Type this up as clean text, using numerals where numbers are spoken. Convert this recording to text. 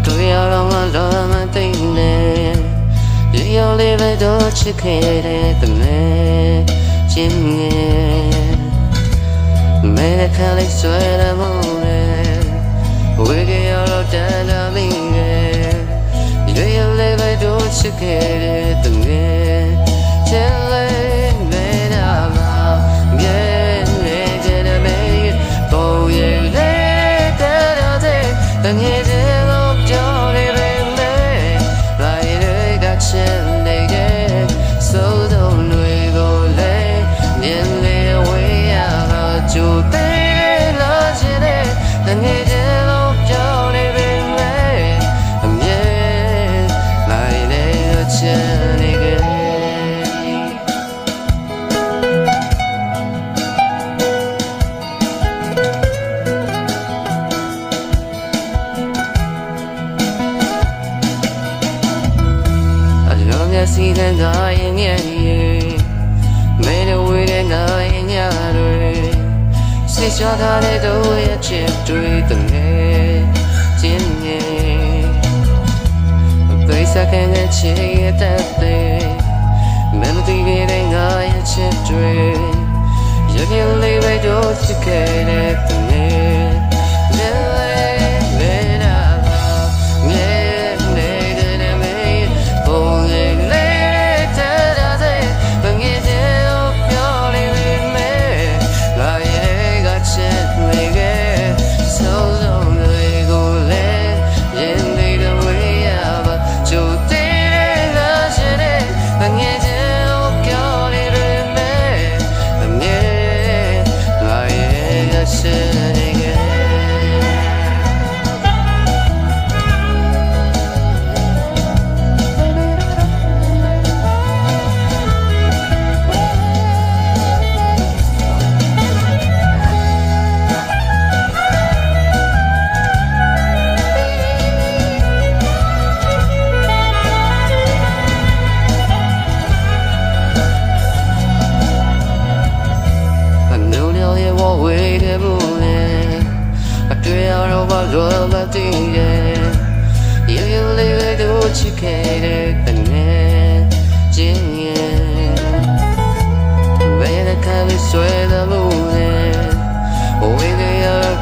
တွေ့ရတော့မှလောမသိနေဒီရောလေးပဲတော့ချစ်ခဲ့တဲ့တမဲချင်းငယ်မဲခါလေးဆွဲရမို့လေဝေကရတော့တန်တာမင်းငယ်ဒီရောလေးပဲတော့ချစ်ခဲ့တဲ့တမဲချင်းလေးမဲနာမှာမြဲနေတဲ့မဲပေါ်ရလေတဲ့တဲ့တငယ်တဲ့လို့ပြောနေပဲမဲလိုက်တွေကချင်နေတဲ့စိုးဆုံးတွေကိုလေမြင်လေဝေးရတော့ကြိုသေးလို့ချင်တဲ့တငယ်တဲ့လို့ပြောနေပဲမဲအမြဲလိုက်တွေကချင်နေခဲ့စီတဲ့ငါရဲ့ညရဲ့မဲတဲ့ဝေးတဲ့ငါရဲ့ညတွေစိတ်ချထားတဲ့တို့ရဲ့ချစ်တွေတငယ်ချင်းငယ်ပိစကငယ်ချစ်ရဲ့တဲ့မဲမသိခဲ့တဲ့ငါရဲ့ချစ်တွေရပြလေးပဲတို့ချစ်ခဲ့တဲ့တငယ်ဝေးတဲ့ဘူးလေအတွေ့ရတော့ဘာလို့မသိရဲ့ရရလေးပဲတို့ချစ်ခဲ့တဲ့တငယ်ချင်းရဲ့ဘယ်နဲ့ကလေးဆွဲတဲ့ဘူးလေဝေးရတော့